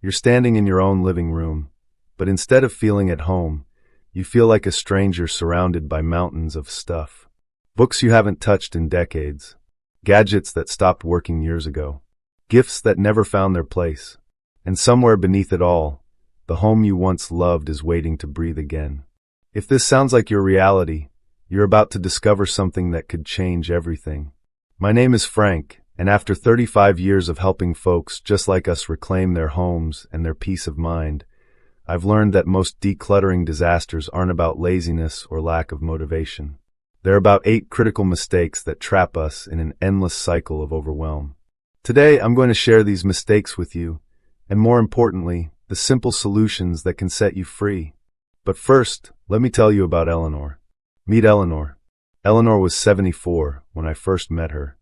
You're standing in your own living room, but instead of feeling at home, you feel like a stranger surrounded by mountains of stuff. Books you haven't touched in decades, gadgets that stopped working years ago, gifts that never found their place, and somewhere beneath it all, the home you once loved is waiting to breathe again. If this sounds like your reality, you're about to discover something that could change everything. My name is Frank, and after 35 years of helping folks just like us reclaim their homes and their peace of mind, I've learned that most decluttering disasters aren't about laziness or lack of motivation. They're about 8 critical mistakes that trap us in an endless cycle of overwhelm. Today, I'm going to share these mistakes with you, and more importantly, the simple solutions that can set you free. But first, let me tell you about Eleanor. Meet Eleanor. Eleanor was 74 when I first met her.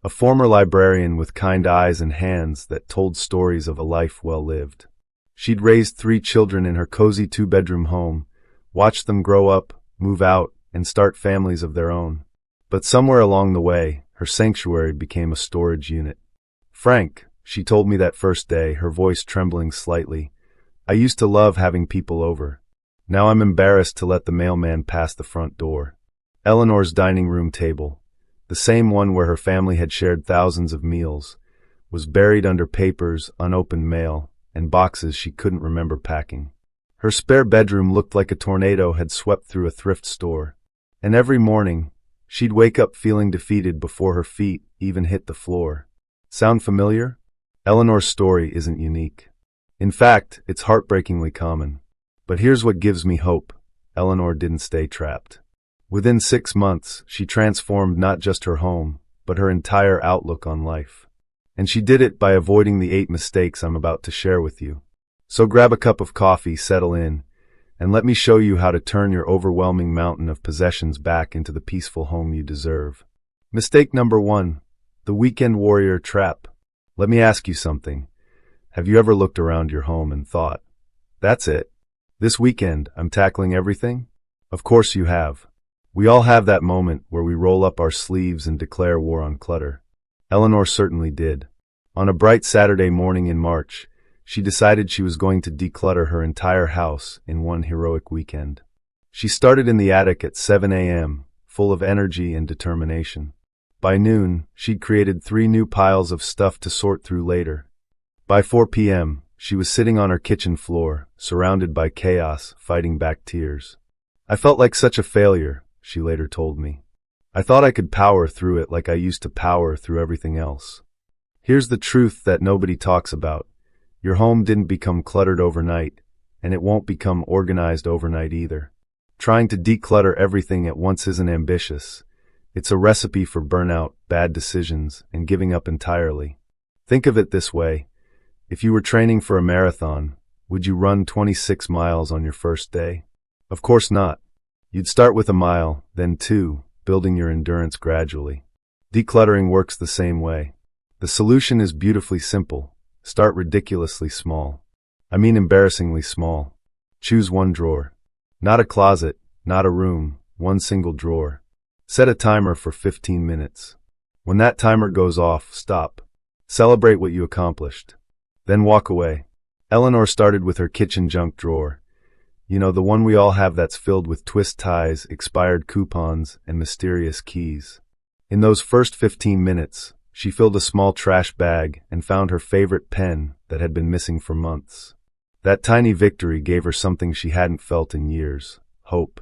A former librarian with kind eyes and hands that told stories of a life well lived. She'd raised 3 children in her cozy 2-bedroom home, watched them grow up, move out, and start families of their own. But somewhere along the way, her sanctuary became a storage unit. "Frank," she told me that first day, her voice trembling slightly, "I used to love having people over. Now I'm embarrassed to let the mailman pass the front door." Eleanor's dining room table, the same one where her family had shared thousands of meals, was buried under papers, unopened mail, and boxes she couldn't remember packing. Her spare bedroom looked like a tornado had swept through a thrift store, and every morning, she'd wake up feeling defeated before her feet even hit the floor. Sound familiar? Eleanor's story isn't unique. In fact, it's heartbreakingly common. But here's what gives me hope. Eleanor didn't stay trapped. Within 6 months, she transformed not just her home, but her entire outlook on life. And she did it by avoiding the 8 mistakes I'm about to share with you. So grab a cup of coffee, settle in, and let me show you how to turn your overwhelming mountain of possessions back into the peaceful home you deserve. Mistake number 1, the weekend warrior trap. Let me ask you something. Have you ever looked around your home and thought, "That's it. This weekend, I'm tackling everything"? Of course you have. We all have that moment where we roll up our sleeves and declare war on clutter. Eleanor certainly did. On a bright Saturday morning in March, she decided she was going to declutter her entire house in one heroic weekend. She started in the attic at 7 a.m., full of energy and determination. By noon, she'd created 3 new piles of stuff to sort through later. By 4 p.m., she was sitting on her kitchen floor, surrounded by chaos, fighting back tears. "I felt like such a failure," she later told me. "I thought I could power through it like I used to power through everything else." Here's the truth that nobody talks about. Your home didn't become cluttered overnight, and it won't become organized overnight either. Trying to declutter everything at once isn't ambitious. It's a recipe for burnout, bad decisions, and giving up entirely. Think of it this way. If you were training for a marathon, would you run 26 miles on your first day? Of course not. You'd start with a mile, then 2, building your endurance gradually. Decluttering works the same way. The solution is beautifully simple. Start ridiculously small. I mean embarrassingly small. Choose 1 drawer. Not a closet, not a room, 1 single drawer. Set a timer for 15 minutes. When that timer goes off, stop. Celebrate what you accomplished. Then walk away. Eleanor started with her kitchen junk drawer. You know, the one we all have that's filled with twist ties, expired coupons, and mysterious keys. In those first 15 minutes, she filled a small trash bag and found her favorite pen that had been missing for months. That tiny victory gave her something she hadn't felt in years: hope.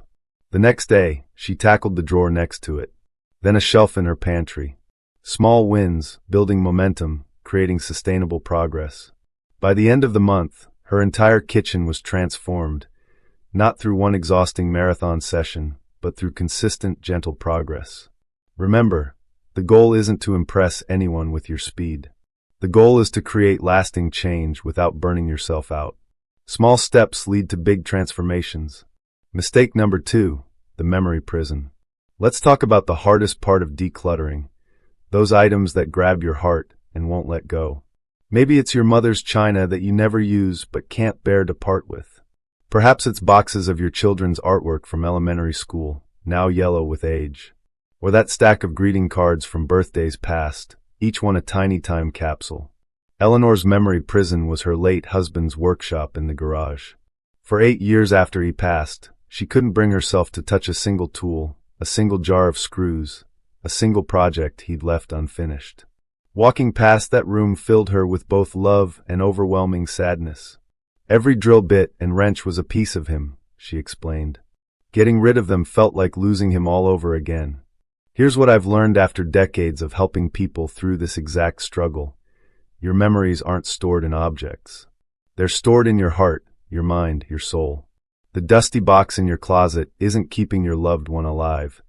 The next day, she tackled the drawer next to it, then a shelf in her pantry. Small wins, building momentum, creating sustainable progress. By the end of the month, her entire kitchen was transformed, not through one exhausting marathon session, but through consistent, gentle progress. Remember, the goal isn't to impress anyone with your speed. The goal is to create lasting change without burning yourself out. Small steps lead to big transformations. Mistake number 2, the memory prison. Let's talk about the hardest part of decluttering, those items that grab your heart and won't let go. Maybe it's your mother's china that you never use but can't bear to part with. Perhaps it's boxes of your children's artwork from elementary school, now yellow with age. Or that stack of greeting cards from birthdays past, each one a tiny time capsule. Eleanor's memory prison was her late husband's workshop in the garage. For 8 years after he passed, she couldn't bring herself to touch a single tool, a single jar of screws, a single project he'd left unfinished. Walking past that room filled her with both love and overwhelming sadness. Every drill bit and wrench was a piece of him, she explained. Getting rid of them felt like losing him all over again. Here's what I've learned after decades of helping people through this exact struggle. Your memories aren't stored in objects. They're stored in your heart, your mind, your soul. The dusty box in your closet isn't keeping your loved one alive.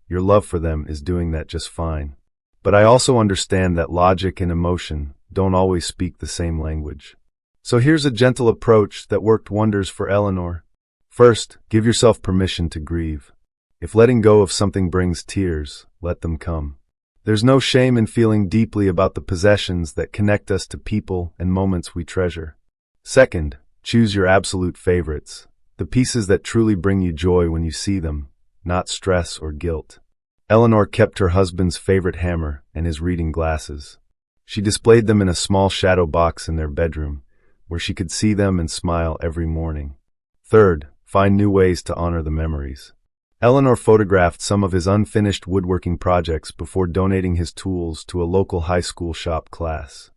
Your love for them is doing that just fine. But I also understand that logic and emotion don't always speak the same language. So here's a gentle approach that worked wonders for Eleanor. First, give yourself permission to grieve. If letting go of something brings tears, let them come. There's no shame in feeling deeply about the possessions that connect us to people and moments we treasure. Second, choose your absolute favorites, the pieces that truly bring you joy when you see them, not stress or guilt. Eleanor kept her husband's favorite hammer and his reading glasses. She displayed them in a small shadow box in their bedroom, where she could see them and smile every morning. Third, find new ways to honor the memories. Eleanor photographed some of his unfinished woodworking projects before donating his tools to a local high school shop class.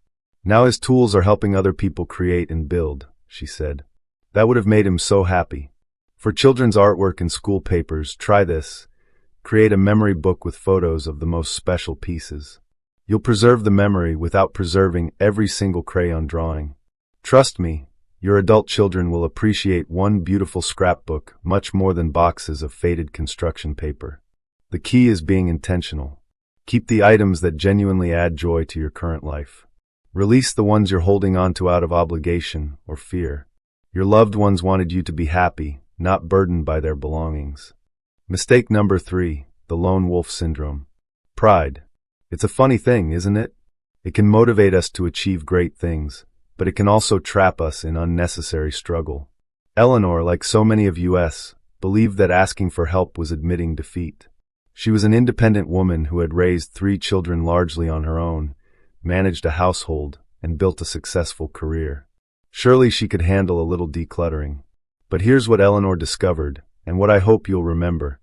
Now his tools are helping other people create and build, she said. That would have made him so happy. For children's artwork and school papers, try this. Create a memory book with photos of the most special pieces. You'll preserve the memory without preserving every single crayon drawing. Trust me, your adult children will appreciate one beautiful scrapbook much more than boxes of faded construction paper. The key is being intentional. Keep the items that genuinely add joy to your current life. Release the ones you're holding on to out of obligation or fear. Your loved ones wanted you to be happy, not burdened by their belongings. Mistake number 3, the lone wolf syndrome. Pride. It's a funny thing, isn't it? It can motivate us to achieve great things, but it can also trap us in unnecessary struggle. Eleanor, like so many of us, believed that asking for help was admitting defeat. She was an independent woman who had raised 3 children largely on her own, managed a household, and built a successful career. Surely she could handle a little decluttering. But here's what Eleanor discovered, and what I hope you'll remember.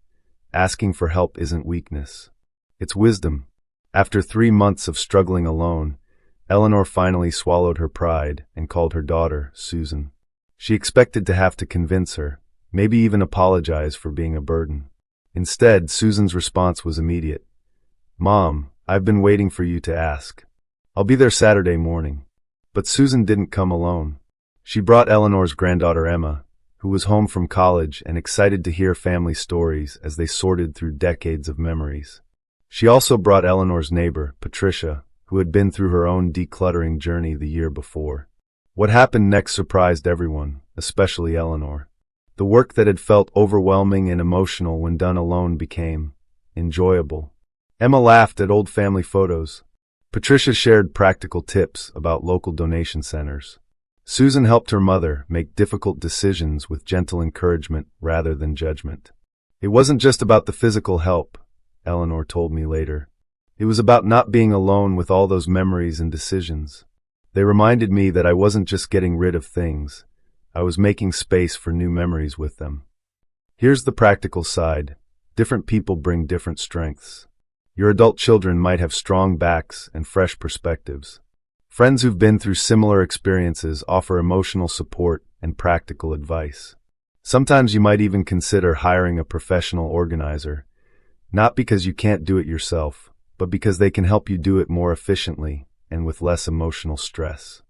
Asking for help isn't weakness. It's wisdom. After 3 months of struggling alone, Eleanor finally swallowed her pride and called her daughter, Susan. She expected to have to convince her, maybe even apologize for being a burden. Instead, Susan's response was immediate. "Mom, I've been waiting for you to ask. I'll be there Saturday morning." But Susan didn't come alone. She brought Eleanor's granddaughter Emma, who was home from college and excited to hear family stories as they sorted through decades of memories. She also brought Eleanor's neighbor, Patricia, who had been through her own decluttering journey the year before. What happened next surprised everyone, especially Eleanor. The work that had felt overwhelming and emotional when done alone became enjoyable. Emma laughed at old family photos. Patricia shared practical tips about local donation centers. Susan helped her mother make difficult decisions with gentle encouragement rather than judgment. It wasn't just about the physical help, Eleanor told me later. It was about not being alone with all those memories and decisions. They reminded me that I wasn't just getting rid of things. I was making space for new memories with them. Here's the practical side. Different people bring different strengths. Your adult children might have strong backs and fresh perspectives. Friends who've been through similar experiences offer emotional support and practical advice. Sometimes you might even consider hiring a professional organizer, not because you can't do it yourself, but because they can help you do it more efficiently and with less emotional stress.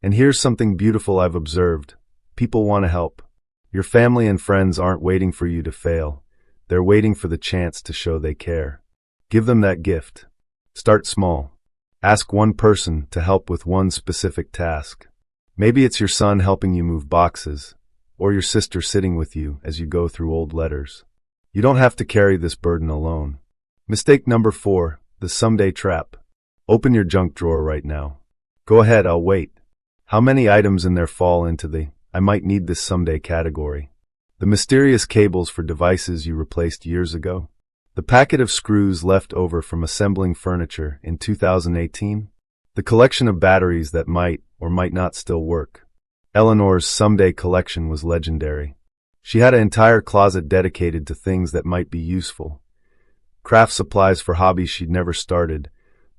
And here's something beautiful I've observed. People want to help. Your family and friends aren't waiting for you to fail. They're waiting for the chance to show they care. Give them that gift. Start small. Ask one person to help with one specific task. Maybe it's your son helping you move boxes, or your sister sitting with you as you go through old letters. You don't have to carry this burden alone. Mistake number 4, the someday trap. Open your junk drawer right now. Go ahead, I'll wait. How many items in there fall into the "I might need this someday" category? The mysterious cables for devices you replaced years ago? The packet of screws left over from assembling furniture in 2018? The The collection of batteries that might or might not still work. Eleanor's someday collection was legendary. She had an entire closet dedicated to things that might be useful. Craft supplies for hobbies she'd never started,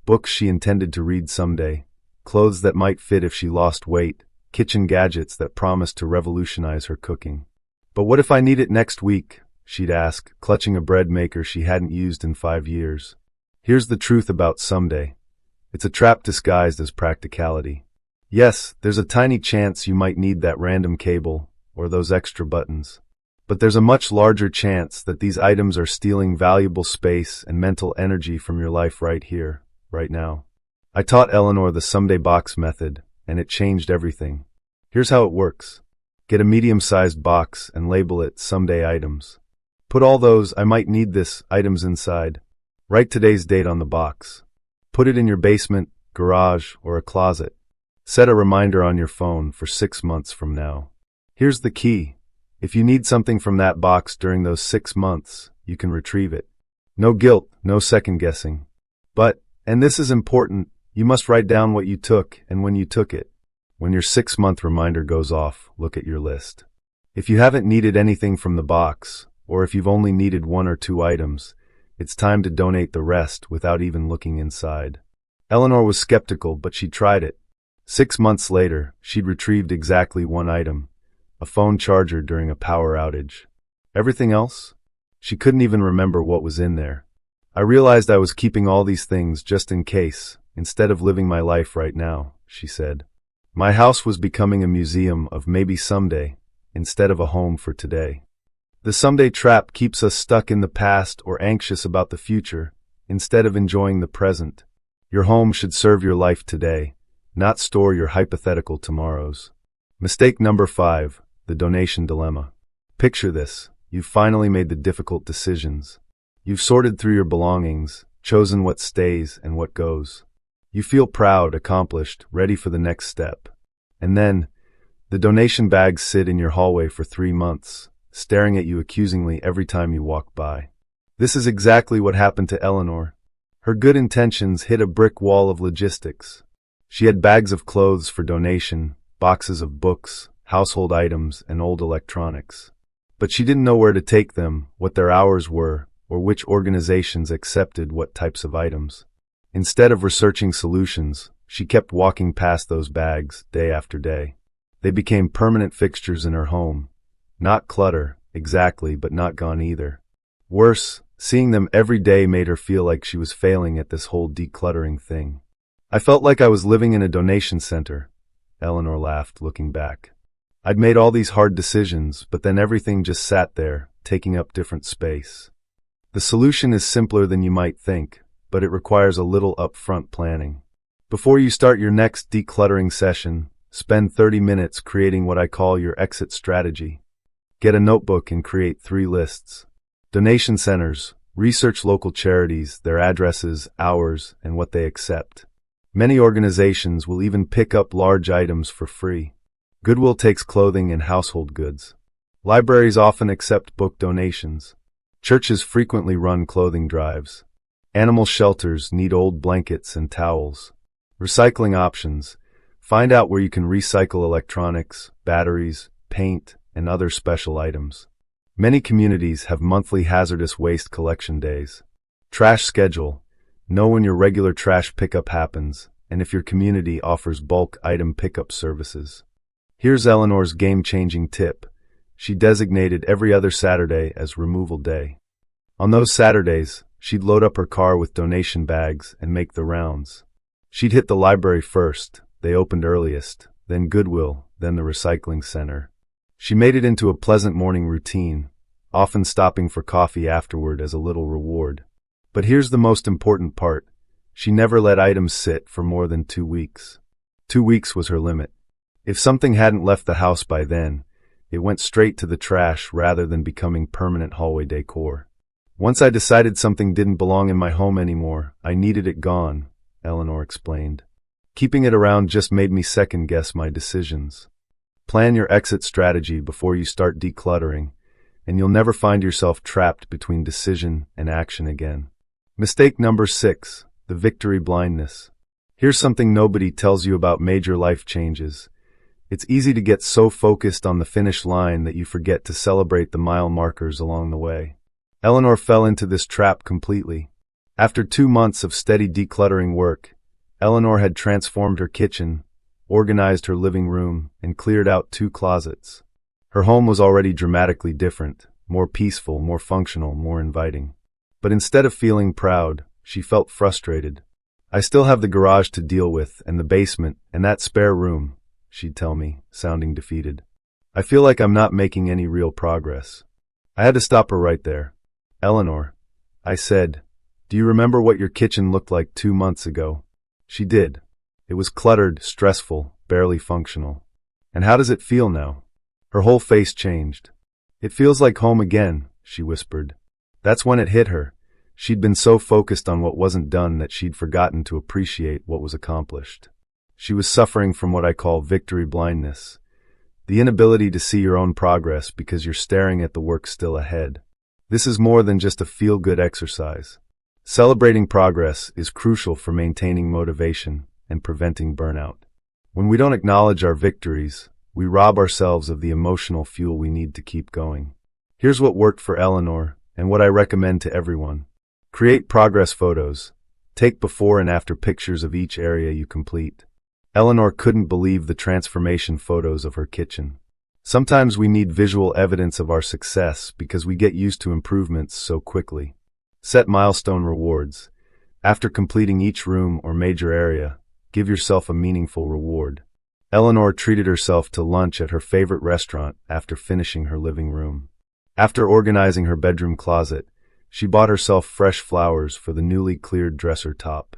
books she intended to read someday, clothes that might fit if she lost weight, kitchen gadgets that promised to revolutionize her cooking. But what if I need it next week? She'd ask, clutching a bread maker she hadn't used in 5 years. Here's the truth about someday. It's a trap disguised as practicality. Yes, there's a tiny chance you might need that random cable or those extra buttons. But there's a much larger chance that these items are stealing valuable space and mental energy from your life right here, right now. I taught Eleanor the someday box method, and it changed everything. Here's how it works. Get a medium-sized box and label it someday items. Put all those I might need this items inside. Write today's date on the box. Put it in your basement, garage, or a closet. Set a reminder on your phone for 6 months from now. Here's the key. If you need something from that box during those 6 months, you can retrieve it. No guilt, no second guessing. But, and this is important, you must write down what you took and when you took it. When your 6-month reminder goes off, look at your list. If you haven't needed anything from the box, or if you've only needed 1 or 2 items, it's time to donate the rest without even looking inside. Eleanor was skeptical, but she tried it. 6 months later, she'd retrieved exactly 1 item. A phone charger during a power outage. Everything else? She couldn't even remember what was in there. I realized I was keeping all these things just in case, instead of living my life right now, she said. My house was becoming a museum of maybe someday, instead of a home for today. The someday trap keeps us stuck in the past or anxious about the future, instead of enjoying the present. Your home should serve your life today, not store your hypothetical tomorrows. Mistake number 5. The donation dilemma. Picture this. You've finally made the difficult decisions. You've sorted through your belongings, chosen what stays and what goes. You feel proud, accomplished, ready for the next step. And then, the donation bags sit in your hallway for 3 months, staring at you accusingly every time you walk by. This is exactly what happened to Eleanor. Her good intentions hit a brick wall of logistics. She had bags of clothes for donation, boxes of books, household items, and old electronics. But she didn't know where to take them, what their hours were, or which organizations accepted what types of items. Instead of researching solutions, she kept walking past those bags day after day. They became permanent fixtures in her home. Not clutter, exactly, but not gone either. Worse, seeing them every day made her feel like she was failing at this whole decluttering thing. I felt like I was living in a donation center, Eleanor laughed, looking back. I'd made all these hard decisions, but then everything just sat there, taking up different space. The solution is simpler than you might think, but it requires a little upfront planning. Before you start your next decluttering session, spend 30 minutes creating what I call your exit strategy. Get a notebook and create 3 lists. Donation centers. Research local charities, their addresses, hours, and what they accept. Many organizations will even pick up large items for free. Goodwill takes clothing and household goods. Libraries often accept book donations. Churches frequently run clothing drives. Animal shelters need old blankets and towels. Recycling options. Find out where you can recycle electronics, batteries, paint, and other special items. Many communities have monthly hazardous waste collection days. Trash schedule. Know when your regular trash pickup happens, and if your community offers bulk item pickup services. Here's Eleanor's game-changing tip. She designated every other Saturday as removal day. On those Saturdays, she'd load up her car with donation bags and make the rounds. She'd hit the library first, they opened earliest, then Goodwill, then the recycling center. She made it into a pleasant morning routine, often stopping for coffee afterward as a little reward. But here's the most important part. She never let items sit for more than 2 weeks. 2 weeks was her limit. If something hadn't left the house by then, it went straight to the trash rather than becoming permanent hallway decor. Once I decided something didn't belong in my home anymore, I needed it gone, Eleanor explained. Keeping it around just made me second-guess my decisions. Plan your exit strategy before you start decluttering, and you'll never find yourself trapped between decision and action again. Mistake number 6, the victory blindness. Here's something nobody tells you about major life changes. It's easy to get so focused on the finish line that you forget to celebrate the mile markers along the way. Eleanor fell into this trap completely. After 2 months of steady decluttering work, Eleanor had transformed her kitchen, organized her living room, and cleared out 2 closets. Her home was already dramatically different, more peaceful, more functional, more inviting. But instead of feeling proud, she felt frustrated. "I still have the garage to deal with, and the basement, and that spare room," she'd tell me, sounding defeated. "I feel like I'm not making any real progress." I had to stop her right there. "Eleanor," I said, "do you remember what your kitchen looked like 2 months ago?" She did. It was cluttered, stressful, barely functional. "And how does it feel now?" Her whole face changed. "It feels like home again," she whispered. That's when it hit her. She'd been so focused on what wasn't done that she'd forgotten to appreciate what was accomplished. She was suffering from what I call victory blindness, the inability to see your own progress because you're staring at the work still ahead. This is more than just a feel-good exercise. Celebrating progress is crucial for maintaining motivation and preventing burnout. When we don't acknowledge our victories, we rob ourselves of the emotional fuel we need to keep going. Here's what worked for Eleanor, and what I recommend to everyone. Create progress photos. Take before and after pictures of each area you complete. Eleanor couldn't believe the transformation photos of her kitchen. Sometimes we need visual evidence of our success because we get used to improvements so quickly. Set milestone rewards. After completing each room or major area, give yourself a meaningful reward. Eleanor treated herself to lunch at her favorite restaurant after finishing her living room. After organizing her bedroom closet, she bought herself fresh flowers for the newly cleared dresser top.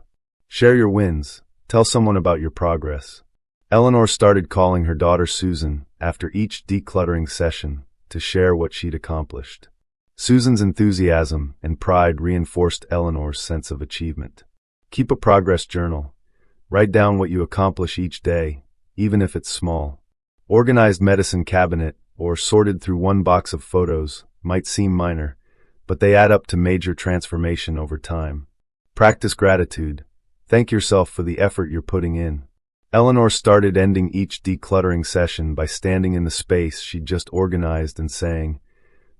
Share your wins. Tell someone about your progress. Eleanor started calling her daughter Susan after each decluttering session to share what she'd accomplished. Susan's enthusiasm and pride reinforced Eleanor's sense of achievement. Keep a progress journal. Write down what you accomplish each day, even if it's small. Organized medicine cabinet or sorted through one box of photos might seem minor, but they add up to major transformation over time. Practice gratitude. Thank yourself for the effort you're putting in. Eleanor started ending each decluttering session by standing in the space she'd just organized and saying,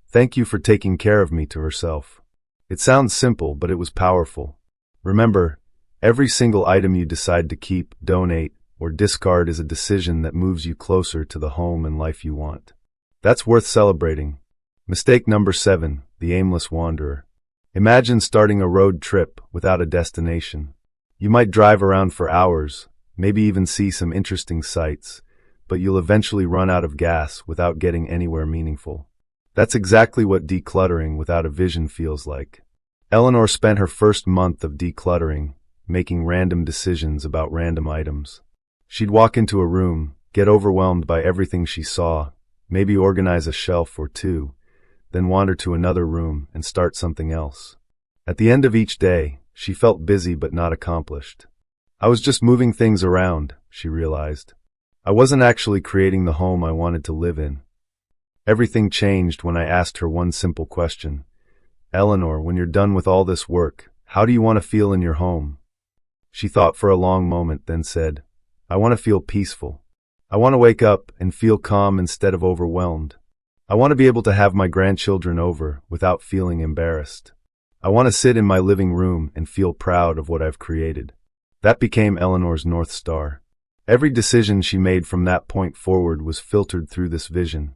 "Thank you for taking care of me," to herself. It sounds simple, but it was powerful. Remember, every single item you decide to keep, donate, or discard is a decision that moves you closer to the home and life you want. That's worth celebrating. Mistake number 7, the aimless wanderer. Imagine starting a road trip without a destination. You might drive around for hours, maybe even see some interesting sights, but you'll eventually run out of gas without getting anywhere meaningful. That's exactly what decluttering without a vision feels like. Eleanor spent her first month of decluttering, making random decisions about random items. She'd walk into a room, get overwhelmed by everything she saw, maybe organize a shelf or 2, then wander to another room and start something else. At the end of each day, she felt busy but not accomplished. I was just moving things around, she realized. I wasn't actually creating the home I wanted to live in. Everything changed when I asked her one simple question. "Eleanor, when you're done with all this work, how do you want to feel in your home?" She thought for a long moment, then said, "I want to feel peaceful. I want to wake up and feel calm instead of overwhelmed. I want to be able to have my grandchildren over without feeling embarrassed. I want to sit in my living room and feel proud of what I've created." That became Eleanor's North Star. Every decision she made from that point forward was filtered through this vision.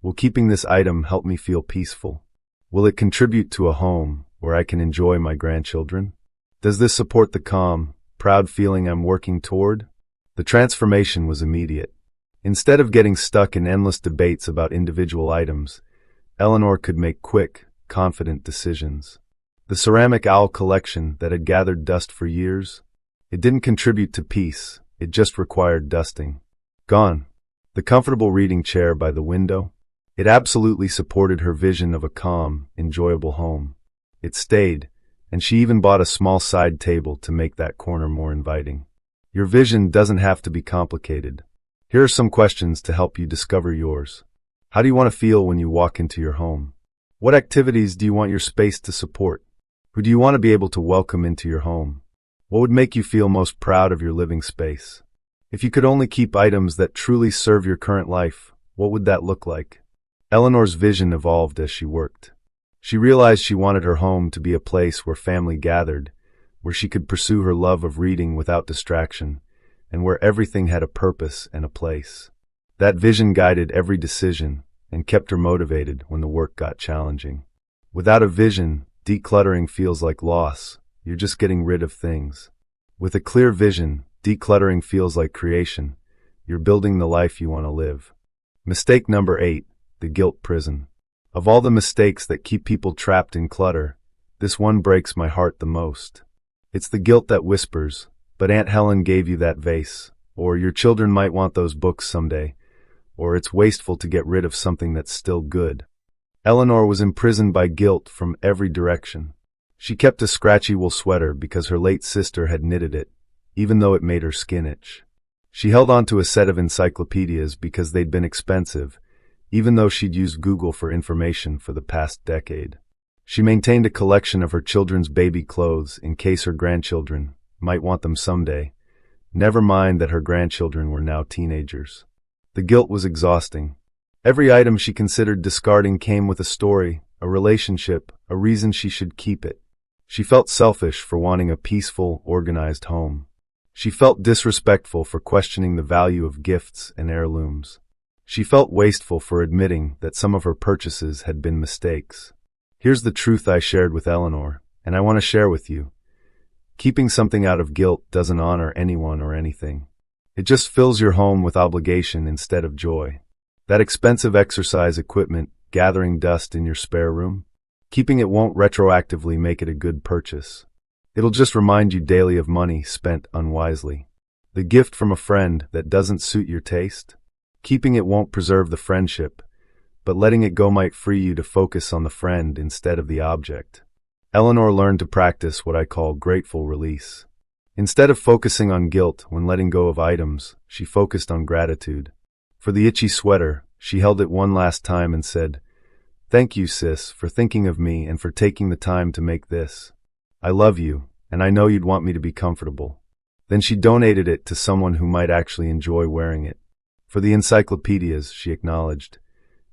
Will keeping this item help me feel peaceful? Will it contribute to a home where I can enjoy my grandchildren? Does this support the calm, proud feeling I'm working toward? The transformation was immediate. Instead of getting stuck in endless debates about individual items, Eleanor could make quick, confident decisions. The ceramic owl collection that had gathered dust for years, it didn't contribute to peace, it just required dusting. Gone. The comfortable reading chair by the window, it absolutely supported her vision of a calm, enjoyable home. It stayed, and she even bought a small side table to make that corner more inviting. Your vision doesn't have to be complicated. Here are some questions to help you discover yours. How do you want to feel when you walk into your home? What activities do you want your space to support? Who do you want to be able to welcome into your home? What would make you feel most proud of your living space? If you could only keep items that truly serve your current life, what would that look like? Eleanor's vision evolved as she worked. She realized she wanted her home to be a place where family gathered, where she could pursue her love of reading without distraction, and where everything had a purpose and a place. That vision guided every decision and kept her motivated when the work got challenging. Without a vision, decluttering feels like loss. You're just getting rid of things. With a clear vision, decluttering feels like creation. You're building the life you want to live. Mistake number 8, the guilt prison. Of all the mistakes that keep people trapped in clutter, this one breaks my heart the most. It's the guilt that whispers, "But Aunt Helen gave you that vase," or "Your children might want those books someday," or "It's wasteful to get rid of something that's still good." Eleanor was imprisoned by guilt from every direction. She kept a scratchy wool sweater because her late sister had knitted it, even though it made her skin itch. She held on to a set of encyclopedias because they'd been expensive, even though she'd used Google for information for the past decade. She maintained a collection of her children's baby clothes in case her grandchildren might want them someday, never mind that her grandchildren were now teenagers. The guilt was exhausting. Every item she considered discarding came with a story, a relationship, a reason she should keep it. She felt selfish for wanting a peaceful, organized home. She felt disrespectful for questioning the value of gifts and heirlooms. She felt wasteful for admitting that some of her purchases had been mistakes. Here's the truth I shared with Eleanor, and I want to share with you. Keeping something out of guilt doesn't honor anyone or anything. It just fills your home with obligation instead of joy. That expensive exercise equipment gathering dust in your spare room? Keeping it won't retroactively make it a good purchase. It'll just remind you daily of money spent unwisely. The gift from a friend that doesn't suit your taste? Keeping it won't preserve the friendship, but letting it go might free you to focus on the friend instead of the object. Eleanor learned to practice what I call grateful release. Instead of focusing on guilt when letting go of items, she focused on gratitude. For the itchy sweater, she held it one last time and said, "Thank you, sis, for thinking of me and for taking the time to make this. I love you, and I know you'd want me to be comfortable." Then she donated it to someone who might actually enjoy wearing it. For the encyclopedias, she acknowledged,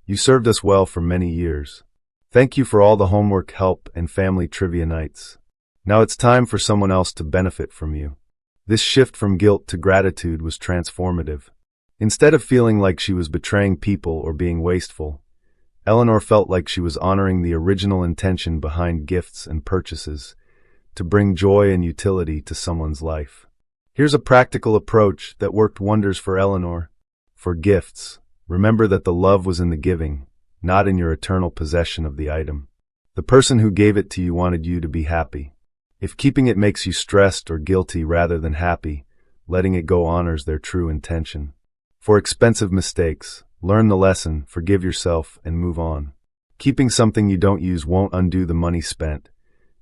"You served us well for many years. Thank you for all the homework help and family trivia nights. Now it's time for someone else to benefit from you." This shift from guilt to gratitude was transformative. Instead of feeling like she was betraying people or being wasteful, Eleanor felt like she was honoring the original intention behind gifts and purchases, to bring joy and utility to someone's life. Here's a practical approach that worked wonders for Eleanor. For gifts, remember that the love was in the giving, not in your eternal possession of the item. The person who gave it to you wanted you to be happy. If keeping it makes you stressed or guilty rather than happy, letting it go honors their true intention. For expensive mistakes, learn the lesson, forgive yourself, and move on. Keeping something you don't use won't undo the money spent.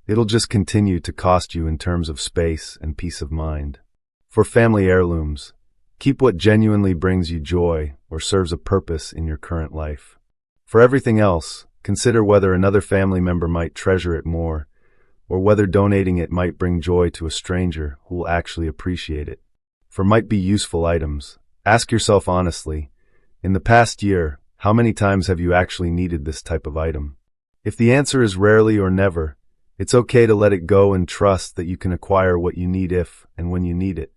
It'll just continue to cost you in terms of space and peace of mind. For family heirlooms, keep what genuinely brings you joy or serves a purpose in your current life. For everything else, consider whether another family member might treasure it more, or whether donating it might bring joy to a stranger who will actually appreciate it. For might be useful items, ask yourself honestly, in the past year, how many times have you actually needed this type of item? If the answer is rarely or never, it's okay to let it go and trust that you can acquire what you need if and when you need it.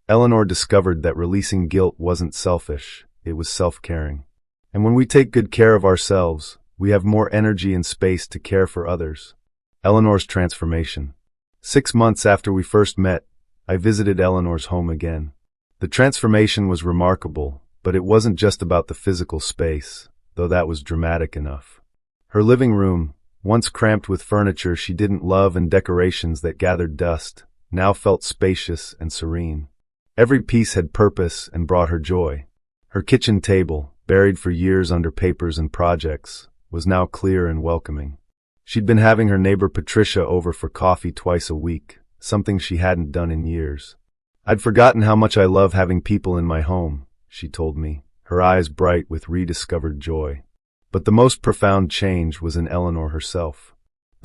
Eleanor discovered that releasing guilt wasn't selfish, it was self-caring. And when we take good care of ourselves, we have more energy and space to care for others. Eleanor's transformation. 6 months after we first met, I visited Eleanor's home again. The transformation was remarkable, but it wasn't just about the physical space, though that was dramatic enough. Her living room, once cramped with furniture she didn't love and decorations that gathered dust, now felt spacious and serene. Every piece had purpose and brought her joy. Her kitchen table, buried for years under papers and projects, was now clear and welcoming. She'd been having her neighbor Patricia over for coffee twice a week, something she hadn't done in years. "I'd forgotten how much I love having people in my home," she told me, her eyes bright with rediscovered joy. But the most profound change was in Eleanor herself.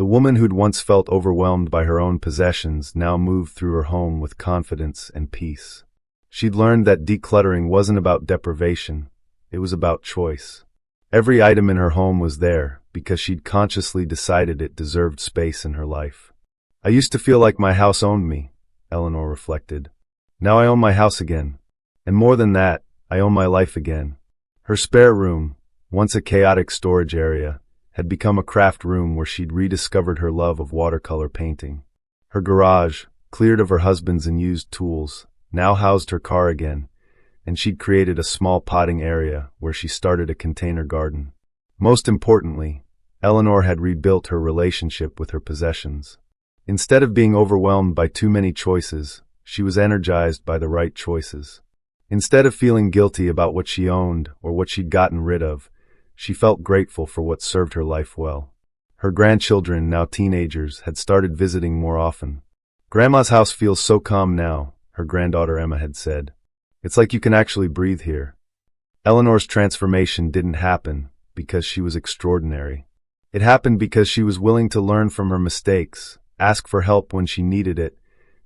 The woman who'd once felt overwhelmed by her own possessions now moved through her home with confidence and peace. She'd learned that decluttering wasn't about deprivation, it was about choice. Every item in her home was there because she'd consciously decided it deserved space in her life. I used to feel like my house owned me, Eleanor reflected. Now I own my house again. And more than that, I own my life again. Her spare room, once a chaotic storage area, had become a craft room where she'd rediscovered her love of watercolor painting. Her garage, cleared of her husband's unused tools, now housed her car again, and she'd created a small potting area where she started a container garden. Most importantly, Eleanor had rebuilt her relationship with her possessions. Instead of being overwhelmed by too many choices, she was energized by the right choices. Instead of feeling guilty about what she owned or what she'd gotten rid of, she felt grateful for what served her life well. Her grandchildren, now teenagers, had started visiting more often. "Grandma's house feels so calm now," her granddaughter Emma had said. "It's like you can actually breathe here." Eleanor's transformation didn't happen because she was extraordinary. It happened because she was willing to learn from her mistakes, ask for help when she needed it,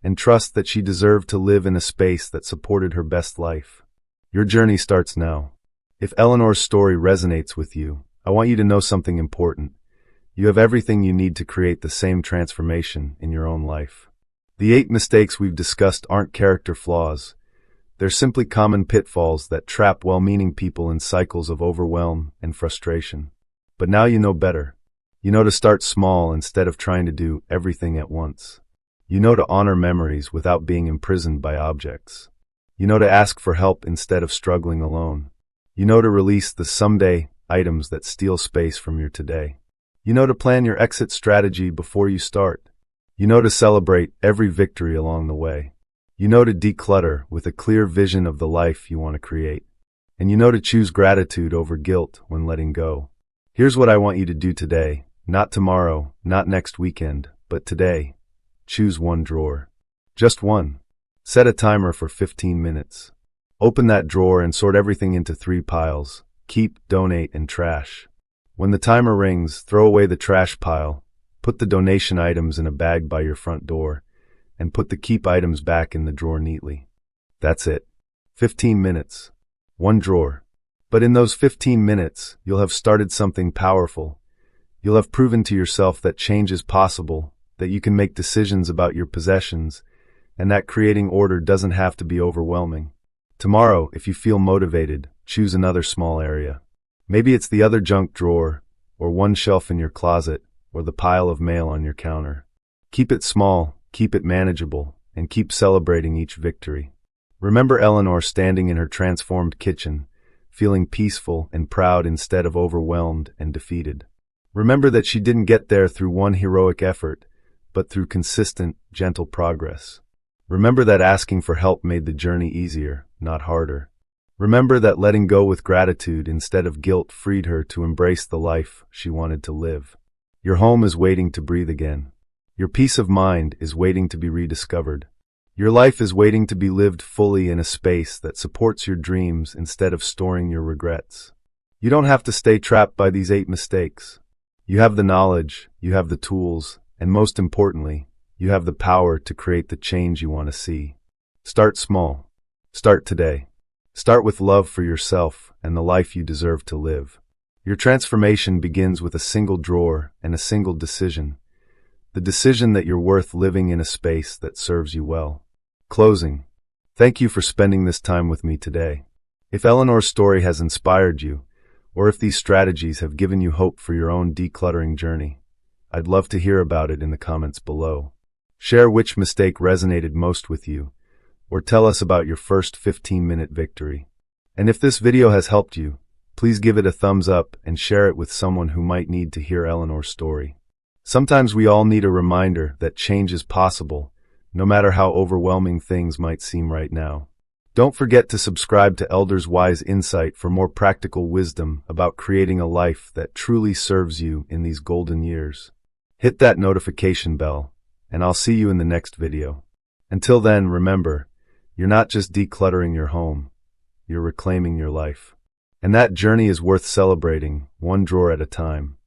and trust that she deserved to live in a space that supported her best life. Your journey starts now. If Eleanor's story resonates with you, I want you to know something important. You have everything you need to create the same transformation in your own life. The 8 mistakes we've discussed aren't character flaws. They're simply common pitfalls that trap well-meaning people in cycles of overwhelm and frustration. But now you know better. You know to start small instead of trying to do everything at once. You know to honor memories without being imprisoned by objects. You know to ask for help instead of struggling alone. You know to release the someday items that steal space from your today. You know to plan your exit strategy before you start. You know to celebrate every victory along the way. You know to declutter with a clear vision of the life you want to create. And you know to choose gratitude over guilt when letting go. Here's what I want you to do today, not tomorrow, not next weekend, but today. Choose one drawer. Just one. Set a timer for 15 minutes. Open that drawer and sort everything into 3 piles: keep, donate, and trash. When the timer rings, throw away the trash pile, put the donation items in a bag by your front door, and put the keep items back in the drawer neatly. That's it. 15 minutes. One drawer. But in those 15 minutes, you'll have started something powerful. You'll have proven to yourself that change is possible, that you can make decisions about your possessions, and that creating order doesn't have to be overwhelming. Tomorrow, if you feel motivated, choose another small area. Maybe it's the other junk drawer, or one shelf in your closet, or the pile of mail on your counter. Keep it small, keep it manageable, and keep celebrating each victory. Remember Eleanor standing in her transformed kitchen, feeling peaceful and proud instead of overwhelmed and defeated. Remember that she didn't get there through one heroic effort, but through consistent, gentle progress. Remember that asking for help made the journey easier, not harder. Remember that letting go with gratitude instead of guilt freed her to embrace the life she wanted to live. Your home is waiting to breathe again. Your peace of mind is waiting to be rediscovered. Your life is waiting to be lived fully in a space that supports your dreams instead of storing your regrets. You don't have to stay trapped by these 8 mistakes. You have the knowledge, you have the tools, and most importantly, you have the power to create the change you want to see. Start small. Start today. Start with love for yourself and the life you deserve to live. Your transformation begins with a single drawer and a single decision. The decision that you're worth living in a space that serves you well. Closing. Thank you for spending this time with me today. If Eleanor's story has inspired you, or if these strategies have given you hope for your own decluttering journey, I'd love to hear about it in the comments below. Share which mistake resonated most with you, or tell us about your first 15-minute victory. And if this video has helped you, please give it a thumbs up and share it with someone who might need to hear Eleanor's story. Sometimes we all need a reminder that change is possible, no matter how overwhelming things might seem right now. Don't forget to subscribe to Elders Wise Insight for more practical wisdom about creating a life that truly serves you in these golden years. Hit that notification bell, and I'll see you in the next video. Until then, remember, you're not just decluttering your home, you're reclaiming your life. And that journey is worth celebrating, one drawer at a time.